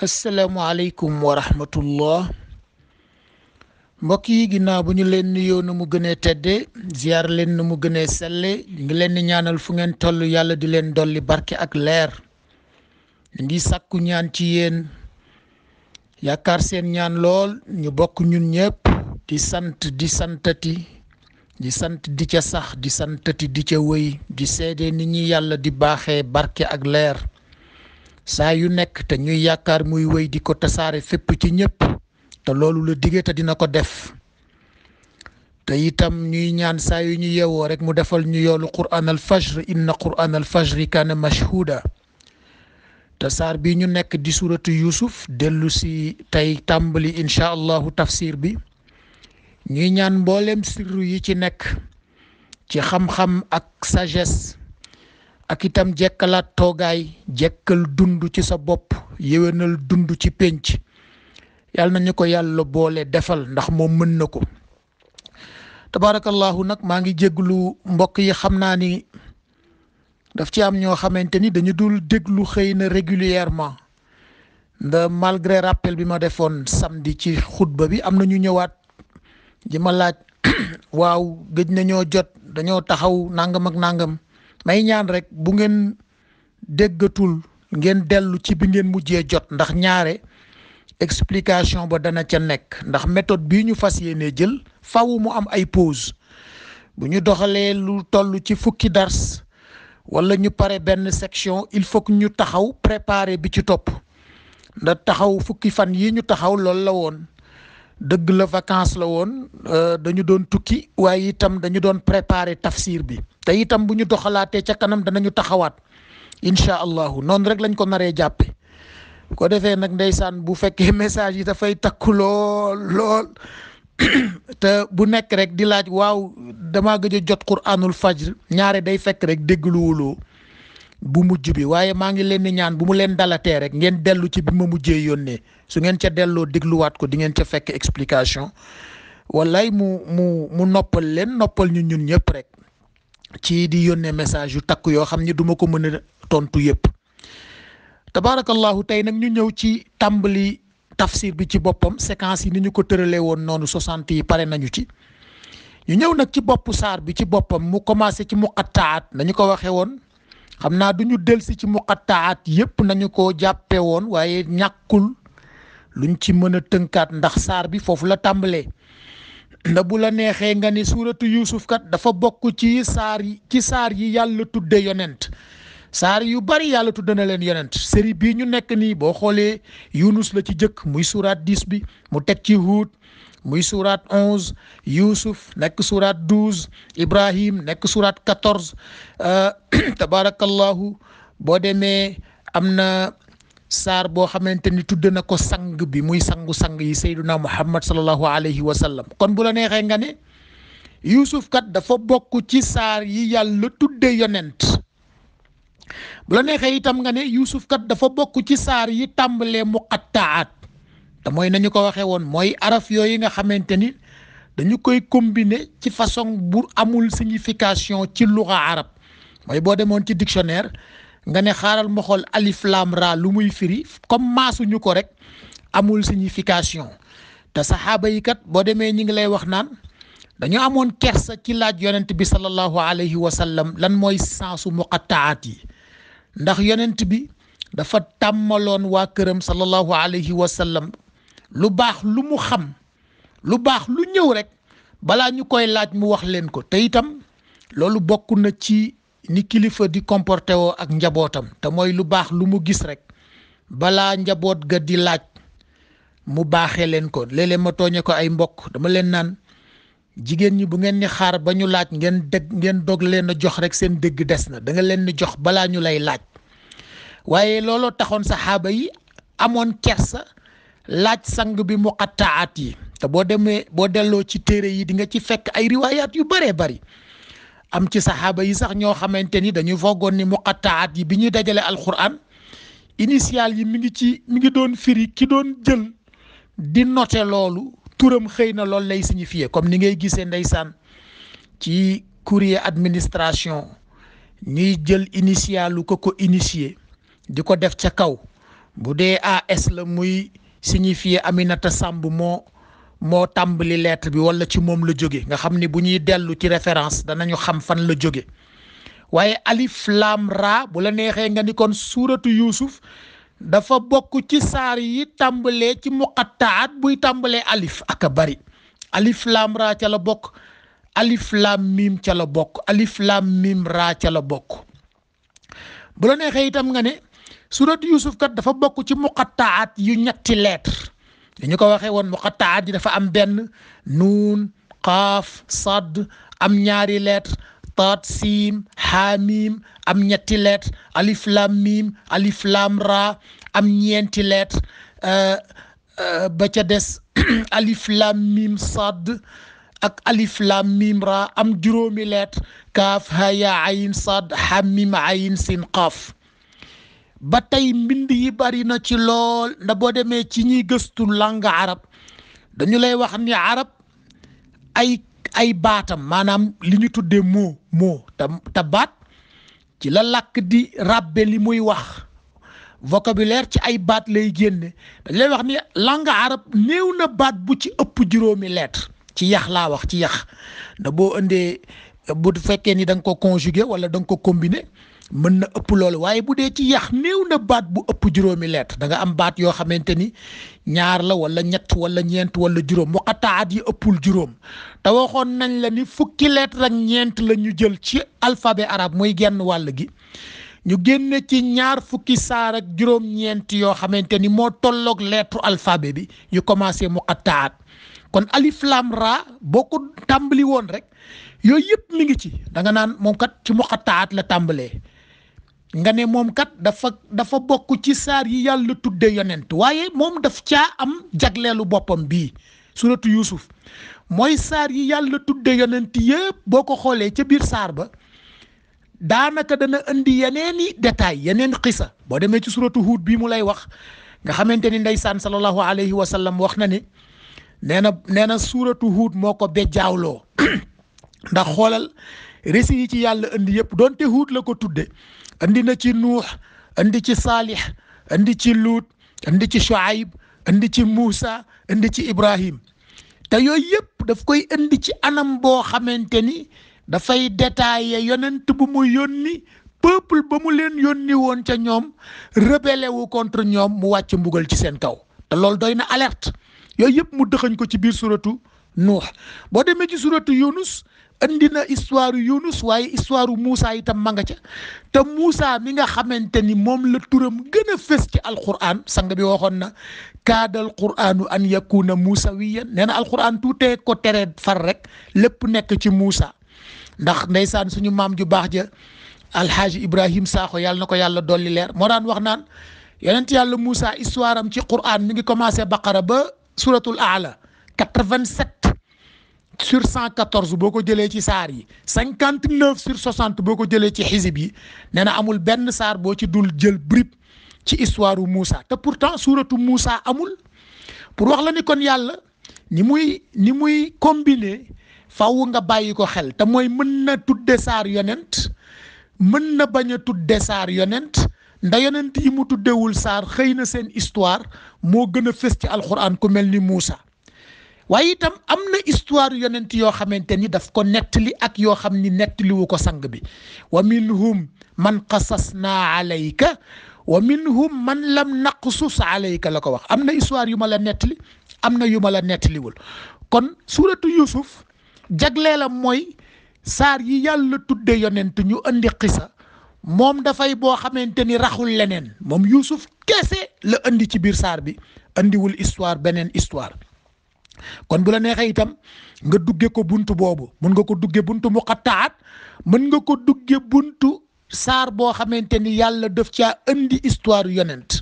asalaamaaleykum wa rahmatullah mbokk yi ginnaaw bu ñu leen nuyoo na mu gënee tedde ziar leen na mu gënee selle ngi leen di ñaanal fu ngeen toll yàlla di leen dolli barke ak leer ngi sàkku ñaan ci yéen yaakaar seen ñaan lool ñu bokk ñun ñëpp di sant di santati di sant di ca sax di santati di ca wëy di seede nit ñi yàlla di baaxee barke ak leer saa yu nekk te ñuy yaakaar muy wéy di ko tasaare fépp ci ñëpp te loolu la dige te dina ko def te itam ñuy ñaan saa yu ñu yeewoo rek mu defal ñu yoolu quran al fajr inna quran al fajri kaana mashhuda te saar bi ñu nekk di suratu yusuf dellu si tey tàmbali incha allahu tafsir bi ñuy ñaan mboolem sirru yi ci nekk ci xam-xam ak sagesse ak itam jekkalaat toogaay jekkal dund ci sa bopp yéwénal dund ci pénc yàlla nañu ko yàlla boole defal ndax moom mën na ko tabaarakallahu nag maa ngi jéglu mbokk yi xam naa ni daf ci am ñoo xamante ni dañu dul déglu xëy na régulièrement nda malgré rappel bi ma defoon samedi ci xutba bi am na ñu ñëwaat di ma laaj waaw gëj nañoo jot dañoo taxaw nangam ak nangam may ñaan rek bu ngeen déggatul ngeen dellu ci bi ngeen mujjee jot ndax ñaare explication ba dana ca nekk ndax méthode bii ñu fas yéenee jël faw mu am ay pause bu ñu doxalee lu toll ci fukki dars wala ñu pare benn section il faut que ñu taxaw préparer bi ci topp ndax taxaw fukki fan yi ñu taxaw loolu la woon dëgg la vacances la woon dañu doon tukki waaye itam dañu doon préparer tafsir bi te itam bu ñu doxalaatee ca kanam danañu taxawaat incha allahu noonu rek lañ ko naree jàppe ko defee nag ndeysaan bu fekkee message yi dafay takku lool te bu nekk rek di laaj waaw damaa gëj a jot quraanul fajr ñaare day fekk rek dégluwuloo bu mujj bi waaye maa ngi leen di ñaan bu mu leen dalatee rek ngeen dellu ci bi ma mujjee yónnee su ngeen ca delloo dégluwaat ko di ngeen ca fekk explication wallaay mu noppal leen noppal ñu ñun ñëpp rek ci di yónnee message yu takku yoo xam ni duma ko mën a tontu yëpp tabaarakallahu tey nag ñu ñëw ci tàmbali tafsir bi ci boppam séquence yi ni ñu ko tëralee woon noonu 60 yi pare nañu ci ñu ñëw nag ci bopp saar bi ci boppam mu commencé ci muqattaat nañu ko waxee woon xam naa du ñu delsi ci muqattaat yëpp nañu ko jàppe woon waaye ñàkkul luñ ci mën a tënkaat ndax saar bi foofu la tàmbalee nda bu la neexee nga ni suuratu yusuf kat dafa bokk ci saar yi yàlla tudde yonent saar yu bari yàlla tudde na leen yonent série bii ñu nekk nii boo xoolee yunus la ci jëkk muy suuraat 10 bi mu teg ci huud muy suuraat 11 yusuf nekk suuraat 12 ibrahim nekk suuraat 14 tabarakallahu boo demee am na saar boo xamante ni tudd na ko sang bi muy sangu-sang yi sayduna muhammad sallallahu alayhi wa sallam kon bu la neexee nga ne yusuf kat dafa bokk ci saar yi yàlla tudde yonent bu la neexee itam nga ne yusuf kat dafa bokk ci saar yi tàmbalee muqattaat te mooy nañu ko waxee woon mooy araf yooyu nga xamante ni dañu koy combiner ci façon bu amul signification ci luga arab mooy boo demoon ci dictionnaire nga ne xaaral ma xool alif lam ra lu muy firi comme maasuñu ko rek amul signification te saxaaba yi kat boo demee ñi ngi lay wax naan dañu amoon kersa ci laaj yonent bi sallallahu alayhi wa sallam lan mooy sensu muqattaat yi ndax yonent bi dafa tàmmaloon waa këram sallallahu alayhi wa sallam lu baax lu mu xam lu baax lu ñëw rek balaa ñu koy laaj mu wax leen ko te itam loolu bokk na ci ni kilifa di comporté woo ak njabootam te mooy lu baax lu mu gis rek balaa njaboot ga di laaj mu baaxee leen ko léeg-léeg ma tooñe ko ay mbokk dama leen naan jigéen ñi bu ngeen ni xaar ba ñu laaj ngeen dog leen a jox rek seen dégg des na da nga leen ni jox balaa ñu lay laaj waaye looloo taxoon saxaaba yi amoon kersa laaj sang bi muqattaat yi te boo delloo ci téere yi di nga ci fekk ay riwaayaat yu bëree bëri am ci saxaaba yi sax ñoo xamante ni dañu foogoon ni muqattaat yi bi ñuy dajale alquran initial yi mi ngi doon firi ki doon jël di noté loolu turam xëy na loolu lay signifier comme ni ngay gisee ndeysaan ci courrier administration ñuy jël initialu ko initier di ko def ca kaw bu dee AS la muy signifier Aminata Samb moo tàmbali lettre bi wala ci moom la jóge nga xam ni bu ñuy dellu ci référence danañu xam fan la jóge waaye alif lam ra bu la neexee nga ni kon suuratu Yuusuf dafa bokk ci saar yi tàmbalee ci muqattaat buy tàmbalee alif aka bari alif lam ra ca la bokk alif lam mim ca la bokk alif lam mim ra ca la bokk bu la neexee itam nga ne suuratu Yuusuf kat dafa bokk ci muqattaat yu ñetti lettre dañu ko waxee woon muqattaat yi dafa am benn nuun qaaf sad am ñaari lettre taat siim xaamim am ñetti lettre alif lam mim alif lam ra am ñeenti lettre ba ca des alif lam mim sad ak alif lam mim ra am juróomi lettre kaaf ha ya ayin sad xamim ayin sin qaaf ba tey mbind yi bari na ci lool ndax boo demee ci ñiy gëstu langue arab dañu lay wax ni arab ay baatam maanaam li ñu tuddee moo te baat ci la làkk di ràbbe li muy wax vocabulaire ci ay baat lay génne dañ lay wax ni langue arab néew na baat bu ci ëpp juróomi lettre ci yax laa wax ci yax da boo indee bu fekkee ni da nga ko conjuguer wala da nga ko combiner mën na ëpp loolu waaye bu dee ci yax néew na baat bu ëpp juróomi lettre da nga am baat yoo xamante ni ñaar la wala ñett wala ñeent wala juróom muqattaat yi ëppul juróom te waxoon nañ la ni fukki lettre ak ñeent la ñu jël ci alphabet arabe muy genn wàll gi ñu génne ci ñaar fukki saar ak juróom-ñeent yoo xamante ni moo tolloog lettre alphabet bi yu commencé muqattaat kon alif lam ra boo ko tàmbali woon rek yooyu yëpp mi ngi ci da nga naan moom kat ci muqattaat la tàmbalee nga ne moom kat dafa bokk ci saar yi yàlla tudde yonent waaye moom daf caa am jagleelu boppam bii suratu Yuusuf mooy saar yi yàlla tudde yonent yëpp boo ko xoolee ca biir saar ba daanaka dana indi yeneeni détail yeneen xisa boo demee ci suratu Huud bii mu lay wax nga xamante ni ndeysaan sallallahu alayhi wa sallam wax na ni nee na suratu Huud moo ko bejjaawloo ndax xoolal récit yi ci yàlla indi yëpp doonte Huud la ko tudde andi na ci Nuux andi ci Saalix andi ci Luut andi ci Shuayb andi ci Muusa andi ci Ibrahim te yooyu yëpp daf koy indi ci anam boo xamante ni dafay détaillé yonent bu mu yónni peuple ba mu leen yónni woon ca ñoom rebellé wu contre ñoom mu wàcc mbugal ci seen kaw te loolu doy na alerte yooyu yëpp mu dëxañ ko ci biir suratu Nuux boo demee ci suratu Yunus andi na histoire Yunus waaye histoire Moussa itam ma nga ca te Moussa mi nga xamante ni moom la turam gën a fës ci alquran sang bi waxoon na kaadal quranu an yakuna muusawiyan nee na alquran tuutee ko tere far rek lépp nekk ci Moussa ndax ndeysaan suñu maam ju baax ja alhaaji Ibrahim Sakho yàlla na ko yàlla dolli leer moo daan wax naan yonent yàlla Moussa histoire am ci quran mi ngi commencé baqara ba suratul aala 87 sur 114 boo ko jëlee ci saar yi 59 sur 60 boo ko jëlee ci xisib yi nee na amul benn saar boo ci dul jël brib ci histoire u Moussa te pourtant suuratu Moussa amul pour wax la ni kon yàlla ni muy combiner faw nga bàyyi ko xel te mooy mën na tudde saar yonent mën na bañ a tudde saar yonent nda yonent yi mu tuddewul saar xëy na seen histoire moo gën a fës ci alxuraan ku mel ni Moussa waaye itam am na histoire yonent yoo xamante ni daf ko nettali ak yoo xam ni nettaliwu ko sang bi wa minhum man qasasnaa alayka wa minhum man lam naqsus alayka la ko wax am na histoire yu ma la nettali am na yu ma la nettaliwul kon suuratu Yuusuf jagleelam mooy saar yi yàlla tudde yonent ñu andi xisa moom dafay boo xamante ni raxul leneen moom Yuusuf kese la andi ci biir saar bi andiwul histoire beneen histoire kon bu la neexee itam nga dugge ko buntu boobu mën nga ko dugge buntu muqattaat mën nga ko dugge buntu saar boo xamante ni yàlla daf caa indi histoire yonent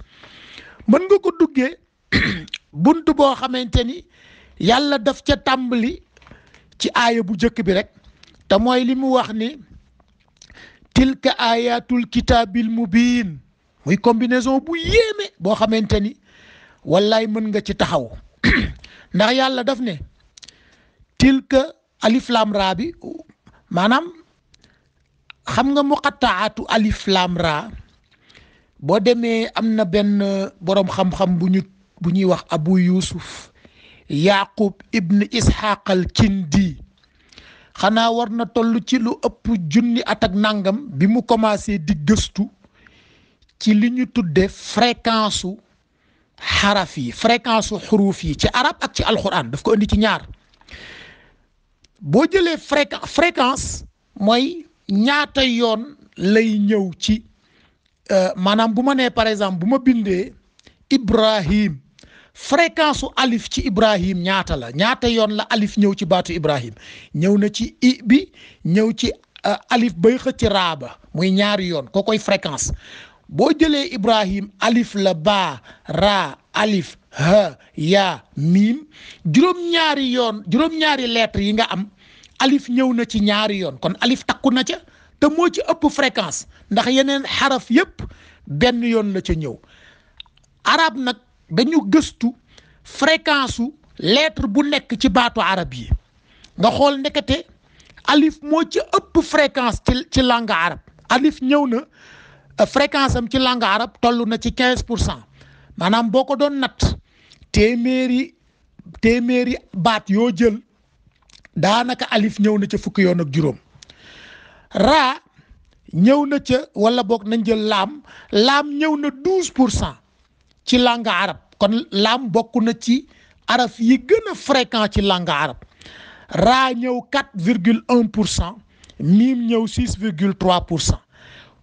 mën nga ko dugge buntu boo xamante ni yàlla daf ca tàmbali ci aaya bu njëkk bi rek te mooy li mu wax ni tilka ayatul kitaabil mubiin muy combinaison bu yéeme boo xamante ni wallaay mën nga ci taxaw ndax yàlla daf ne tilka alif lam ra bi maanaam xam nga muqattaatu alif lam ra boo demee am na benn boroom xam-xam bu ñuy wax Abu Yusuf Yaqub ibn Ishaq al Kindi xanaa war na toll ci lu ëpp junni at ak nangam bi mu commencé di gëstu ci li ñu tudde fréquence su xaraf yi fréquence su xuruuf yi ci arab ak ci alquran daf ko indi ci ñaar boo jëlee fréquence mooy ñaata yoon lay ñëw ci maanaam bu ma nee par exemple bu ma bindee Ibrahim fréquence su alif ci Ibrahim ñaata la ñaata yoon la alif ñëw ci baatu Ibrahim ñëw na ci i bi ñëw ci alif bay xëcc raaba muy ñaari yoon koo koy fréquence boo jëlee Ibrahim alif la baa raa alif ha yaa miim juróom-ñaari lettres yi nga am alif ñëw na ci ñaari yoon kon alif takku na ca te moo ci ëpp fréquence ndax yeneen xaraf yépp benn yoon la ca ñëw arab nag dañu gëstu fréquence su lettre bu nekk ci baatu arab yi nga xool ndekete alif moo ci ëpp fréquence ci langue arab alif ñëw na fréquence am ci langue arab toll na ci 15% maanaam boo ko doon natt téeméeri baat yoo jël daanaka alif ñëw na ca fukki yoon ak juróom raa ñëw na ca wala boog nañ jël laam ñëw na 12% ci langue arab kon laam bokk na ci araf yi gën a fréquent ci langue arab raa ñëw 4,1% miim ñëw 6,3%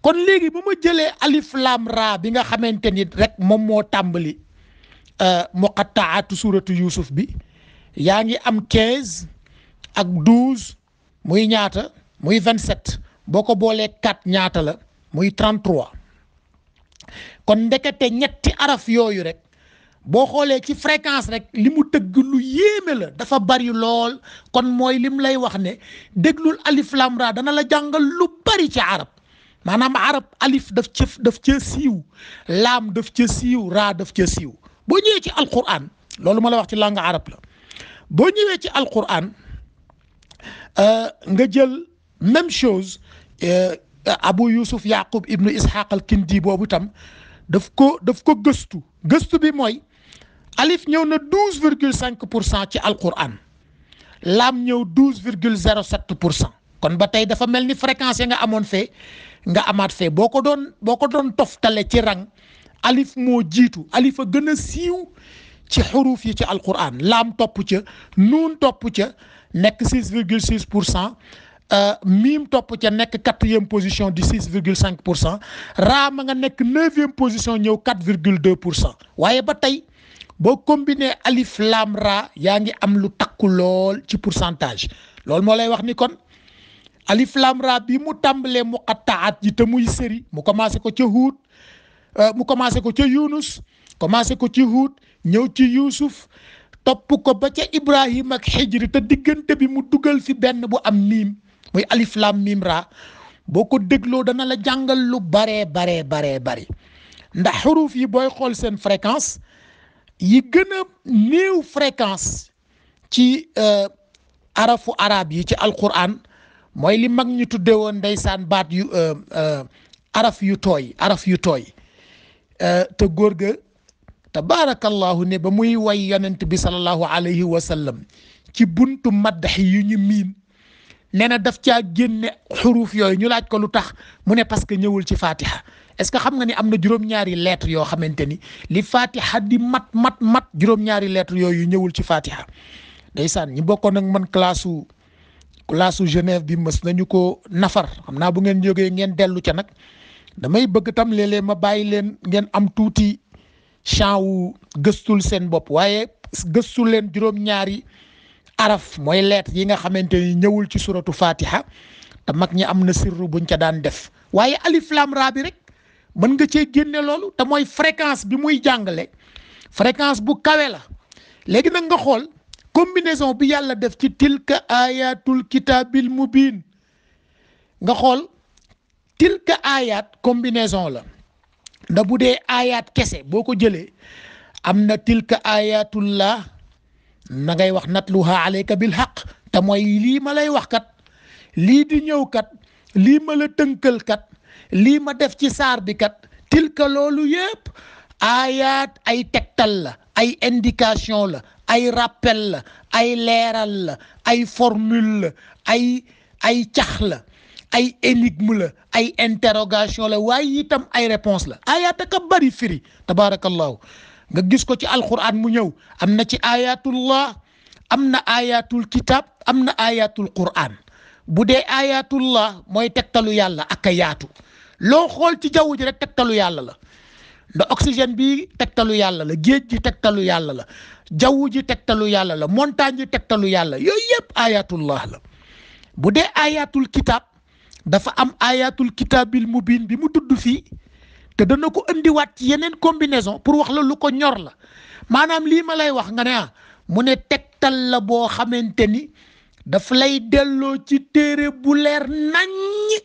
kon léegi bu ma jëlee alif laam raa bi nga xamante ni rek moom moo tàmbali muqattaatu suratu Yusuf bi yaa ngi am 15 ak 12 muy ñaata muy 27 boo ko boolee 4 ñaata la muy 33 kon ndekete ñetti araf yooyu rek boo xoolee ci fréquence rek li mu tëgg lu yéeme la dafa bari lool kon mooy lim lay wax ne déglul alif lam ra dana la jàngal lu bari ci arab maanaam arab alif daf ca siiw laam daf ca siiw raa daf ca siiw boo ñëwee ci alquran loolu ma la wax ci langue arab la boo ñëwee ci alquran nga jël même chose Abu Yusuf Yaqub ibnu Ishaq al Kindi boobu tam daf ko gëstu bi mooy alif ñëw na 12,5% ci alquran laam ñëw 12,07% kon ba tey dafa mel ni fréquence yi nga amoon fee nga amaat fee boo ko doon toftale ci rang alif moo jiitu alif a gën a siiw ci xuruuf yi ci alquran laam topp ca nuun topp ca nekk 6,6%. miim topp ca nekk 4e position di 6,5% raa ma nga nekk 9e position ñëw 4,2% waaye ba tey boo combiné alif laam raa yaa ngi am lu takku lool ci pourcentage loolu moo lay wax ni kon alif laam raa bi mu tàmbalee muqattaat yi te muy séri mu commencé ko ca Huud mu commencé ko ca Yunus commencé ko ci Huud ñëw ci Yuusuf topp ko ba ca Ibrahim ak Hijri te diggante bi mu dugal fi benn bu am miim muy alif lam mim ra boo ko dégloo dana la jàngal lu baree bari ndax xuruuf yi booy xool seen fréquence yi gën a néew fréquence ci arafu arab yi ci alquran mooy li mag ñu tudde woon ndeysaan baat yu araf yu tooy te góor ga tabaarakallahu ne ba muy way yonent bi sallallahu alayhi wa sallam ci buntu maddax yu ñu miin nee na daf caa génne xuruuf yooyu ñu laaj ko lu tax mu ne parce que ñëwul ci fatiha est-ce que xam nga ni am na juróom-ñaari lettres yoo xamante ni li fatiha di mat juróom-ñaari lettres yooyu ñëwul ci fatiha ndeysaan ñi bokkoon ak man classe Genève bi mës nañu ko nafar xam naa bu ngeen jógee ngeen dellu ca nag damay bëgg tam léeg-léeg ma bàyyi leen ngeen am tuuti champ wu gëstul seen bopp waaye gëstul leen juróom-ñaari araf mooy lettre yi nga xamante ni ñëwul ci suratu fatiha te mag ñi am na sirru buñ ca daan def waaye alif lam ra bi rek mën nga cee génne loolu te mooy fréquence bi muy jàngale fréquence bu kawe la léegi nag nga xool combinaison bi yàlla def ci tilka ayatul kitabil mubin nga xool tilka ayat combinaison la ndax bu dee ayat kese boo ko jëlee am na tilka ayatullah na ngay wax natluha alayka bil haqq te mooy lii ma lay wax kat lii di ñëw kat lii ma la tënkal kat lii ma def ci saar bi kat tilka loolu yëpp aayaat ay tegtal la, ay indication la, ay rappel la, ay leeral la, ay formule la, ay cax la, ay énigme la, ay interrogation la, waaye itam ay réponse la. aayaat aka bari firi tabarakallahu nga gis ko ci alquran mu ñëw am na ci ayatullah, am na ayatul kitab, am na ayatul quran. bu dee ayatullah mooy tegtalu yàlla ak a yaatu, loo xool ci jaww ji rek tegtalu yàlla la. ndax oxygène bi tegtalu yàlla la, géej gi tegtalu yàlla la, jaww ji tegtalu yàlla la, montagne ji tegtalu yàlla, yooyu yëpp ayatullah la. bu dee ayatul kitab dafa am ayatul kitabil mubin bi mu tudd fii, te dana ko indiwaat ci yeneen combinaison pour wax la lu ko ñor la. maanaam lii ma lay wax nga ne mu ne tegtal la boo xamante ni daf lay delloo ci téere bu leer naññ.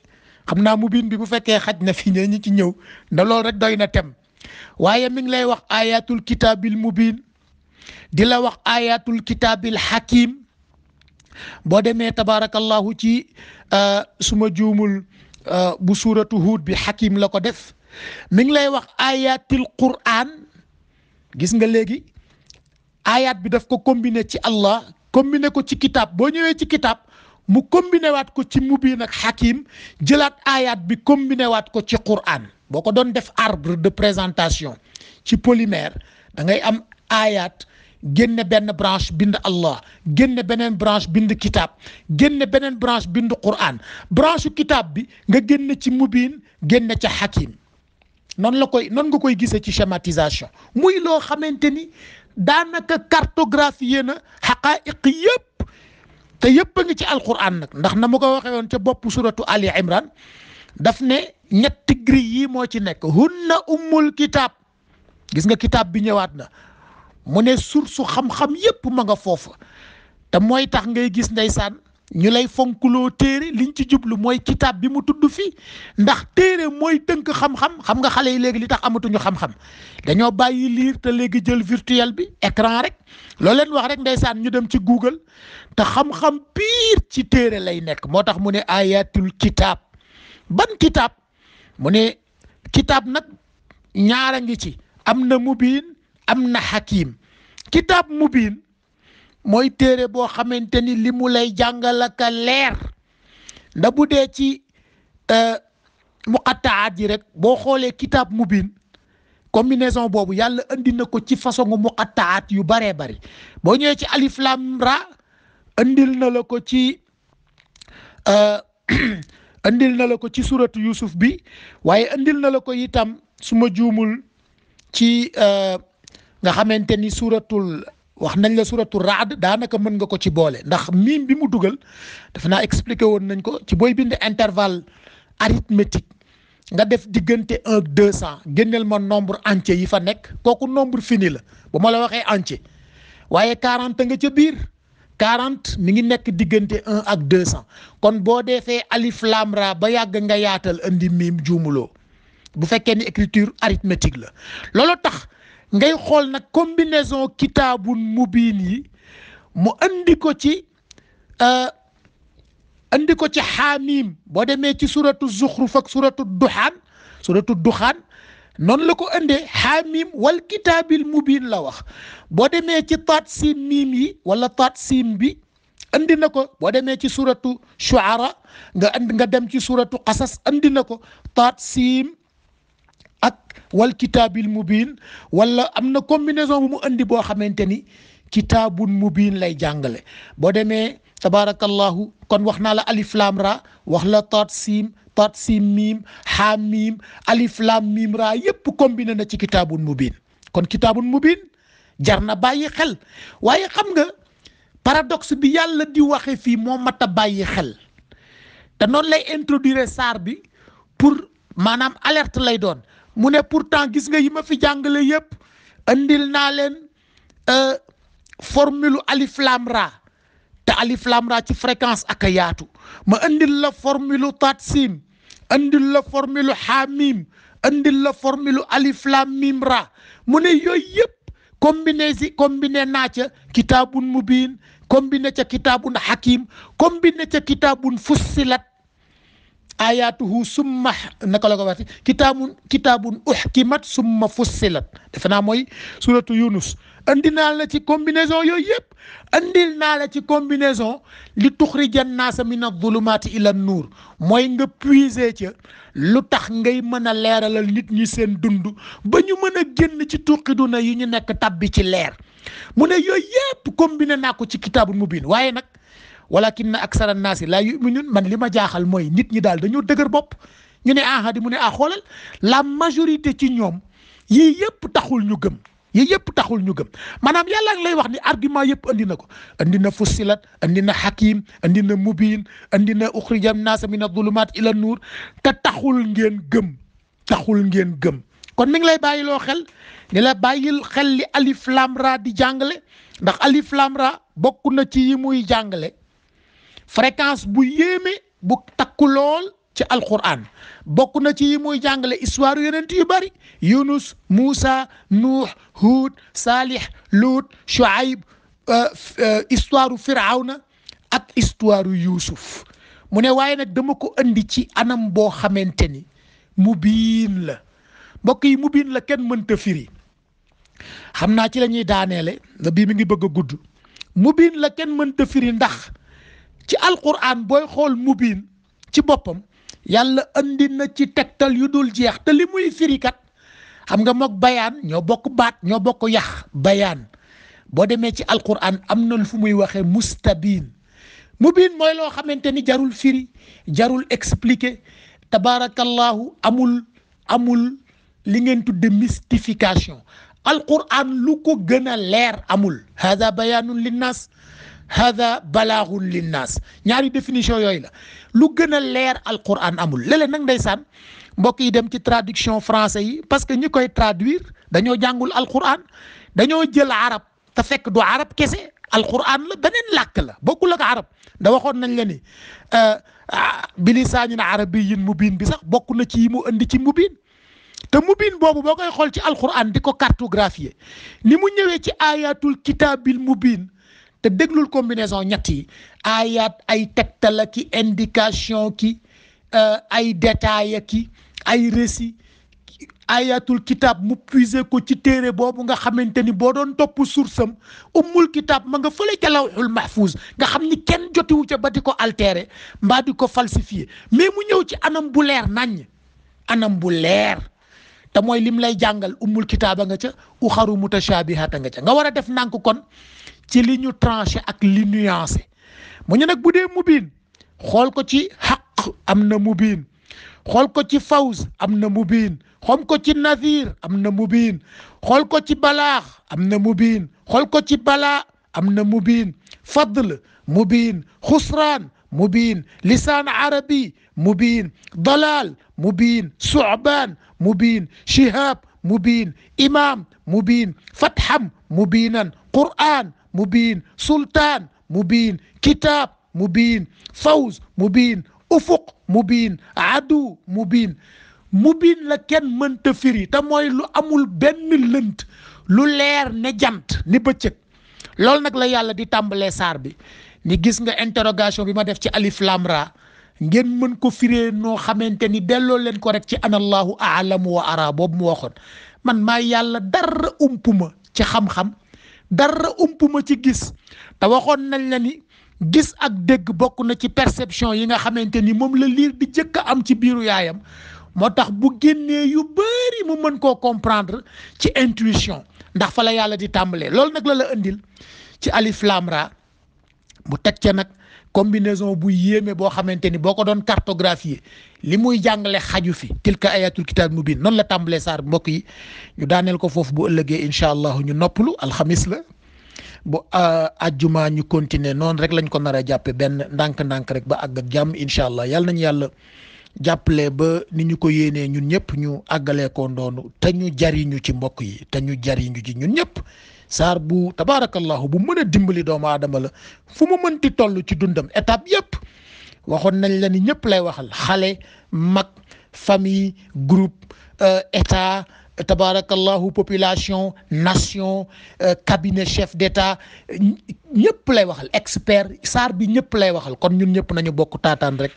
xam naa mubin bi bu fekkee xaj na fi ñi ci ñëw nda loolu rek doy na tem, waaye mi ngi lay wax ayatul kitabil mubin, di la wax ayatul kitabil hakim. boo demee tabarakallahu ci suma juumul bu suuratu Huud bi hakim la ko def. mi ngi lay wax ayatil quran. gis nga léegi ayat bi daf ko combiné ci Allah, combiné ko ci kitab. boo ñëwee ci kitab mu combiné waat ko ci mubin ak hakim, jëlaat ayat bi combiné waat ko ci quran. boo ko doon def arbre de présentation ci polymère da ngay am ayat, génne benn branche bind Allah, génne beneen branche bind kitab, génne beneen branche bind quran. branche kitab bi nga génne ci mubin, génne ca hakim. noonu nga koy gisee ci schématisation, muy loo xamante ni daanaka cartographie na xaqaa'iq yëpp, te yëpp a ngi ci alquran nag. ndax na ma ko waxee woon ca bopp suratu Ali Imran, daf ne ñetti gris yi moo ci nekk. hunna ummul kitab. gis nga kitab bi ñëwaat na, mu ne source xam-xam yëpp ma nga foofu. te mooy tax ngay gis ndeysaan ñu lay fonkuloo téere. liñ ci jublu mooy kitab bi mu tudd fii, ndax téere mooy tënk xam-xam. xam nga xale yi léegi li tax amatuñu xam-xam, dañoo bàyyi lire te léegi jël virtuel bi écran rek. loo leen wax rek ndeysaan ñu dem ci Google, te xam-xam pire ci téere lay nekk. moo tax mu ne ayatul kitab. ban kitab? mu ne kitab nag ñaara ngi ci, am na mubin, am na hakim. kitab mubin mooy téere boo xamante ni li mu lay jàngal ak leer. nda bu dee ci muqattaat yi rek boo xoolee kitab mubin, combinaison boobu yàlla andi na ko ci façon muqattaat yu baree bari. boo ñëwee ci alif lam ra andil na la ko ci andil na la ko ci suratu Yusuf bi, waaye andil na la ko itam suma juumul ci nga xamante ni suratul, wax nañ la suratul Raad, daanaka mën nga ko ci boole. ndax miim bi mu dugal dafa naa expliqué woon nañ ko ci booy bind intervalle arithmétique, nga def diggante 1 ak 200 génneel ma nombre entier yi fa nekk. kooku nombre fini la bu ma la waxee entier, waaye 40 nga ca biir. 40 mi ngi nekk diggante 1 ak 200. kon boo defee alif lam ra ba yàgg nga yaatal andi miim, juumuloo. bu fekkee ni écriture arithmétique la. loolu tax ngay xool nag combinaison kitaabun mubin yi mu andi ko ci xaamim. boo demee ci suratu Zuxruf ak suratu Duxaan noonu la ko andee xaamim wal kitaabil mubin la wax. boo demee ci taat siim miim yi wala taat siim bi andi na ko. boo demee ci suratu Shuara nga dem ci suratu Qasas andi na ko taat siim ak wal kitaabil mubin. wala am na combinaison bu mu andi boo xamante ni kitaabun mubin lay jàngale. boo demee tabarakallahu kon wax naa la alif lam ra, wax la taat siim miim, haam miim, alif lam miim ra, yépp combiné na ci kitaabun mubin. kon kitaabun mubin jar na bàyyi xel. waaye xam nga paradoxe bi yàlla di waxe fii moo mat a bàyyi xel, te noonu lay introduire saar bi pour maanaam alerte lay doon. mu ne pourtant gis nga yi ma fi jàngale yépp andil naa leen formule alif lam ra, te alif lam ra ci fréquence ak a yaatu. ma andil la formule taat siim, andil la formule haamim, andil la formule alif lam mim ra. mu ne yooyu yëpp combiné naa ca kitaabun mubin, combiné ca kitaabun hakim, combiné ca kitaabun fussilat. ayatuhu summa naka la ko waxee kitaabun uhkimat summa fussilat defe naa mooy suratu Yunus. andi naa la ci combinaison yooyu yëpp andil naa la ci combinaison li tuxrija naasa min adulumaati ila nuur mooy nga puiser ca lu tax ngay mën a leeralal nit ñi seen dund ba ñu mën a génn ci tuqiduna yi ñu nekk tabbi ci leer mu ne yooyu yëpp combiné naa ko ci kitaabul mubin waaye nag walakinna aksara naasi laa yuminuun man li ma jaaxal mooy nit ñi daal dañoo dëgër bopp ñu ne di mu ne xoolal la majorité ci ñoom yii yëpp taxul ñu gëm yii yëpp taxul ñu gëm maanaam yàlla ngi lay wax ni argument yëpp andi na ko andi na fussilat andi na hakim andi na mubin andi na uxrija naasa min adulumaat ila nuur te taxul ngeen gëm kon mi ngi lay bàyyiloo xel ni la bàyyil xel li alif lam ra di jàngale ndax alif lam ra bokk na ci yi muy jàngale fréquence bu yéeme bu takku lool ci alquran bokk na ci yi muy jàngale histoire yonent yu bari Yunus Moussa Nuux Huud Salih Lut Shuaib histoire Firawna ak histoire Yuusuf mu ne waaye nag dama ko andi ci anam boo xamante ni mubiin la mbokk yi mubiin la kenn mënta firi xam naa ci la ñuy daaneele na bii mi ngi bëgg a gudd mubiin la kenn mënta firi ndax ci alquran booy xool mubiin ci boppam yàlla andi na ci tegtal yu dul jeex te li muy firikat xam nga mook bayaan ñoo bokk baat ñoo bokk yax bayaan boo demee ci alquran am na fu muy waxee mustabiin mubiin mooy loo xamante ni jarul firi jarul expliquer tabaarakallahu amul li ngeen tudde mystification alquran lu ko gën a leer amul hada bayaanun linnaas hada balaaxun linnaas ñaari définition yooyu la lu gën a leer alquran amul léeg-léeg nag ndeysaan mbokk yi dem ci traduction français yi parce que ñi koy traduire dañoo jàngul alquran dañoo jël arab te fekk du arab kese alquran la beneen làkk la bokkul ak arab da waxoon nañ la ni bilisaanin arabiyyin mubiin bi sax bokk na ci yi mu indi ci mubiin te mubiin boobu boo koy xool ci alquran di ko cartographier ni mu ñëwee ci ayatul kitaabil mubiin te déglul combinaison ñett yi ayat ay tegtal ki indication ki ay détail ki ay récit ayatul kitab mu puiser ko ci téere boobu nga xamante ni boo doon topp source am ummul kitab ma nga fële ca lawhul mahfuz nga xam ni kenn jotiwu ca ba di ko altérer mbaa di ko falsifier mais mu ñëw ci anam bu leer naññ anam bu leer te mooy lim lay jàngal ummul kitaaba nga ca uxaru mutashabihata nga ca nga war a def nànk kon ci li ñu tranché ak li nuancé mu ñu nag bu dee mubiin xool ko ci xaq am na mubiin xool ko ci fawz am na mubiin xool ko ci nazir am na mubiin xool ko ci balaax am na mubiin xool ko ci balaa am na mubiin fadl mubiin xusraan mubiin lisaan arabi mubiin dalal mubiin sucbaan mubiin shihaab mubiin imaam mubiin fatham mubiinan qur'aan mubiin sultaan mubiin kitaab mubiin fawz mubiin ufuq mubiin adu mubiin la kenn mënta firi te mooy lu amul benn lënt lu leer ne jant ni bëccëg loolu nag la yàlla di tàmbalee saar bi ni gis nga interrogation bi ma def ci alif lam ra ngeen mën ko firee noo xamante ni delloo leen ko rek ci anallahu aalamu wa ara boobu mu waxoon man maa yàlla dara umpuma ci xam-xam dara umpuma ci gis te waxoon nañ la ni gis ak dégg bokk na ci perception yi nga xamante ni moom la liir di jëkk a am ci biiru yaayam moo tax bu génnee yu bari mu mën koo comprendre ci intuition ndax fa la yàlla di tàmbalee loolu nag la indil ci alif lam ra bu teg ca nag combinaison bu yéeme boo xamante ni boo ko doon cartographier li muy jàngale xaju fi tilka ayatul kitab mubin noonu la tàmbalee saar mbokk yi ñu daaneel ko foofu bu ëllëgee incha allah ñu noppalu alxamis la bu ajjuma ñu continuer noonu rek lañ ko nar a jàppe benn ndànk-ndànk rek ba àgg ak jàmm incha allah yàlla nañu yàlla jàppale ba ni ñu ko yéenee ñun ñëpp ñu àggalee ko ndoonu te ñu jariñu ci mbokk yi te ñu jariñu ci ñun ñëpp saar bu tabaarakallahu bu mën a dimbali doomu aadama la fu mu mënti toll ci dundam étape yëpp waxoon nañ la ni ñëpp lay waxal xale mag famille groupe état tabarakallahu population nation cabinet chef d'état ñëpp lay waxal expert saar bi ñëpp lay waxal kon ñun ñëpp nañu bokk taataan rek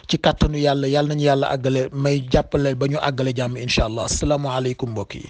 ci kàttanu yàlla nañu yàlla àggale may jàppale ba ñu àggale jàmm incha allah asalaamaaleykum mbokk yi